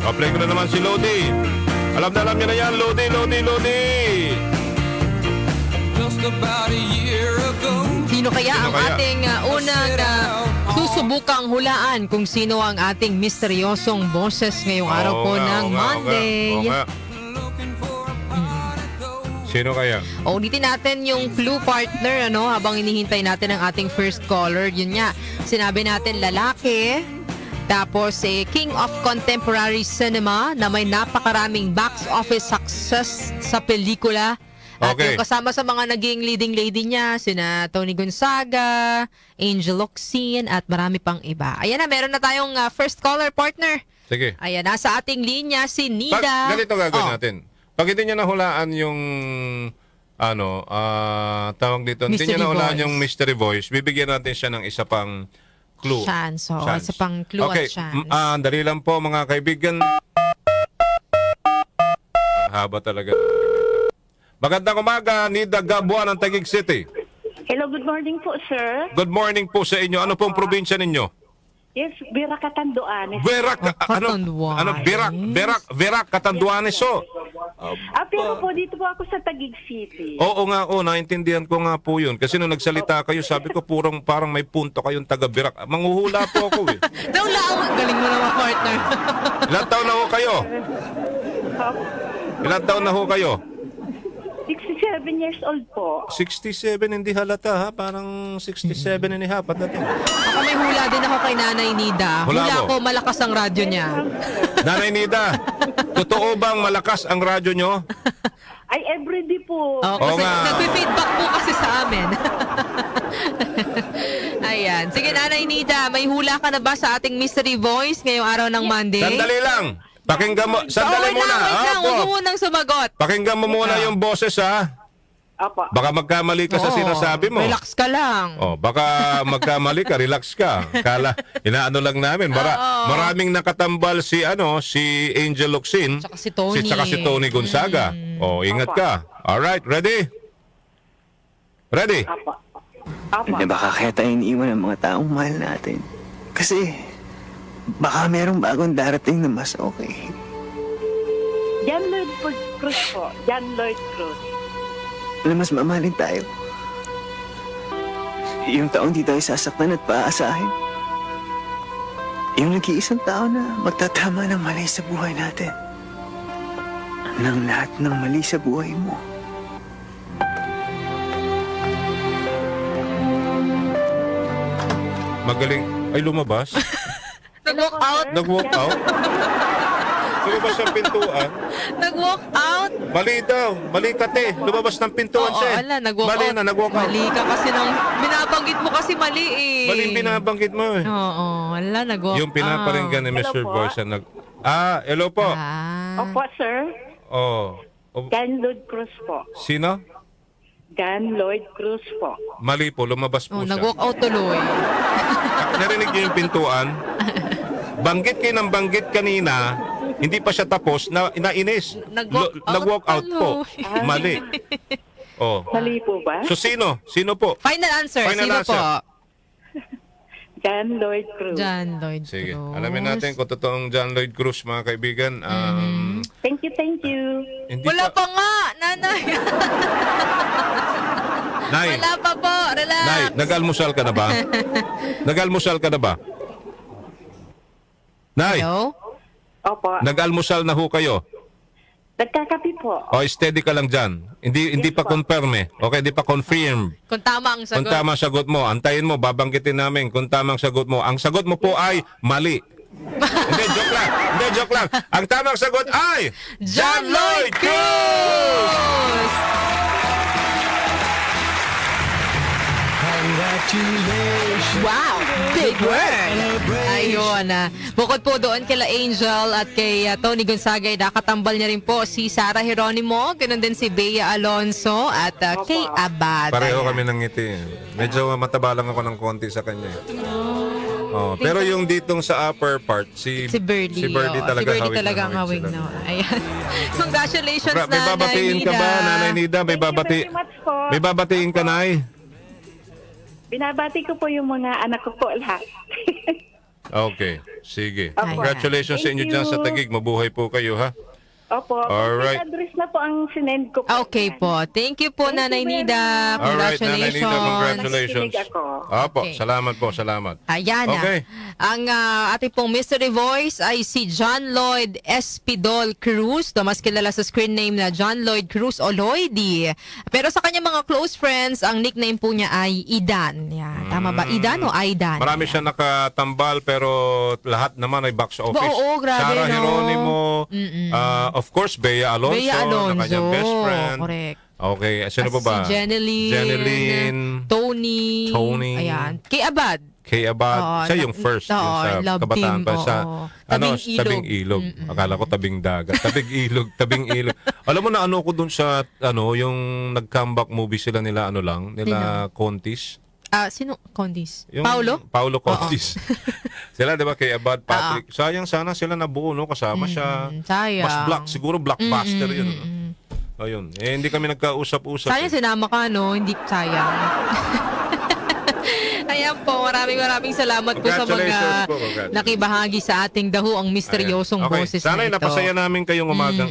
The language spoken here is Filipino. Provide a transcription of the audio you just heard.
Play ko na naman si Lodi. Alam na alam niya na yan. Lodi, Lodi, Lodi. Just about a year ago. Sino kaya Sino ang kaya? ating unang susubukang hulaan kung sino ang ating misteryosong boses ngayong araw po ng Monday? Oo nga. Sino kaya? Ulitin natin yung clue partner habang inihintay natin ang ating first caller. Yun nga, sinabi natin lalaki, tapos King of Contemporary Cinema na may napakaraming box office success sa pelikula. At Okay. yung kasama sa mga naging leading lady niya, sina Tony Gonzaga, Angel Locsin, at marami pang iba. Ayan na, meron na tayong first caller partner. Sige. Ayan, nasa ating linya si Nida. Pag ganito gagawin natin. Pag hindi niya nahulaan yung tawag dito, hindi Mystery niya nahulaan voice. yung mystery voice, bibigyan natin siya ng isa pang clue. Chance. So, Chance. isa pang clue Okay. at chance. Dali lang po mga kaibigan. Haba talaga. Magandang umaga, Nida Gabuan ng Taguig City. Hello, good morning po, sir. Good morning po sa inyo. Ano pong probinsya ninyo? Yes, Bira Catanduanes. Berak, Catanduanes. Berak, Catanduanes. So, Pero po, dito po ako sa Taguig City. oo nga, naintindihan ko nga po yun. Kasi nung nagsalita kayo, sabi ko parang may punto kayong taga-Berak. Manghuhula po ako eh. Galing mo naman, partner. Ilan taon na ho kayo? Ilan taon na ho kayo? 67 years old po. 67, hindi halata ha. Parang 67 and a half. At dating. Ako may hula din ako kay Nanay Nida. Hula Hula mo? ko, malakas ang radyo niya. Nanay Nida, totoo bang malakas ang radyo nyo? Ay, everyday po. Kasi nga. nagpe-feedback po kasi sa amin. Ayan. Sige, Nanay Nida, may hula ka na ba sa ating mystery voice ngayong araw ng Monday? Sandali lang. Pakinggan mo. Sandali wait muna. lang, wait lang. Opo. Huwag mo munang sumagot. Pakinggan mo muna yung boses ha. Apo. Baka magkamali ka sa Oo, sinasabi mo. Relax ka lang. Baka magkamali ka, relax ka. Kala, inaano lang namin. Maraming nakatambal si Angel Locsin. Tsaka si Tony. Tsaka si Tony Gonzaga. Ingat ka. Alright, ready? Ready? Apo. Apo. Baka kaya tayo iniiwan ng mga taong mahal natin. Kasi baka merong bagong darating na mas okay. John Lloyd Cruz po. John Lloyd Cruz. Na mas mamahalin tayo. Yung taong di tayo sasaktan at paaasahin. Yung nag-iisang tao na magtatama ng mali sa buhay natin. Nang lahat ng mali sa buhay mo. Magaling. Ay, lumabas. Nag-walk out? Nag-walk out? Lumabas ng pintuan. Nag-walk out? Mali daw. Mali ka, te. Lumabas ng pintuan Oo, siya. ala, nag-walk Mali out. na, nag-walk out. Mali ka kasi binabanggit mo kasi mali eh. Mali yung binabanggit mo eh. Oo, wala, nag-walk Yung pinaparinggan ni Hello Mr. po. Voice na hello po. Opo, sir. John Lloyd Cruz po. Sino? John Lloyd Cruz po. Mali po, lumabas po siya. nag-walk out tuloy. Narinig niyo yung pintuan? Banggit kayo ng banggit kanina, hindi pa siya tapos, nainis. Nag-walk Nag-walk out out po. tuloy. Mali. Mali po ba? So sino? Sino po? Final answer, Final sino answer. po? John Lloyd Cruz. John Lloyd Sige, Cruz. alamin natin kung totoong John Lloyd Cruz, mga kaibigan. Thank you, thank you. Hindi Wala pa nga, nanay. Nay, Wala pa po, relax. Nay, nag-almusal ka na ba? Nag-almusal ka na ba? Nay, Hello? Opo. nag-almusal na ho kayo. Nagkakapi po. Steady ka lang dyan. Hindi Yes, pa po. confirm eh. Okay, hindi pa confirm. Kung tama ang Kung sagot. tama ang sagot mo, antayin mo, babanggitin namin kung tama ang sagot mo. Ang sagot mo po ay mali. Hindi, joke lang. Hindi, joke lang. Ang tamang sagot ay John Lloyd Cruz! Wow! Big word! Ayun. Bukod po doon kila Angel at kay Tony Gonzaga, nakatambal niya rin po si Sarah Geronimo, ganun din si Bea Alonso at kay Abad. pareho kami ng ngiti. Medyo mataba lang ako ng konti sa kanya. Pero yung ditong sa upper part, si Birdie. si Birdie oo. talaga, Si Birdie talaga ang hawig sila. na. Ayan. Congratulations, May Nanay babatiin ka Nida. ba, Nanay Nida? May Thank you very much po. May babatiin ka, Nay? Binabati ko po yung mga anak ko po lahat. Okay, sige. Ayan. Congratulations sa inyo Thank dyan sa you. Taguig. Mabuhay po kayo, ha? Opo. Alright. Complete address na po ang sinend ko po. Okay po. Thank you po, Thank you Nanay very Nida. much. Alright, Nanay Nida, Congratulations. congratulations. Nakikinig ako. Opo, Okay. salamat po, salamat. Ayan na. Okay. Ang ating pong mystery voice ay si John Lloyd Espidol Cruz. Mas kilala sa screen name na John Lloyd Cruz o Lloydy. Pero sa kanyang mga close friends, ang nickname po niya ay Idan. Yan. Tama ba? Idan o Aidan? Marami siya nakatambal pero lahat naman ay box office. Oo, grabe, Sarah no? Geronimo, of course, Bea Alonso, Bea Alonso. na kanyang best friend. Correct. Okay, sino pa ba? Si Jeneline. Jeneline, Tony. Tony. Ayan. Kay Abad. Kay Abad. Oo, Siya yung first oo, yung sa love kabataan team, pa sa oo. Tabing ilog. tabing ilog. Akala ko tabing dagat. Tabing ilog. Alam mo na ano ko dun sa yung nag-comeback movie sila nila nila Contis. Sino? Condis? Yung Paulo? Contis. Sila 'di ba kay Abad Patrick. Sayang sana sila nabuo no kasama siya. Sayang. Mas siguro blockbuster 'yun. No? Ayun. Hindi kami nagkausap-usap. Sayang sinama ka, no? Hindi sayang. Ayan po, maraming salamat po sa Congratulations mga po, congrats. nakibahagi sa ating daho ang misteryosong Okay. boses Sana na ito. napasaya namin kayong umagang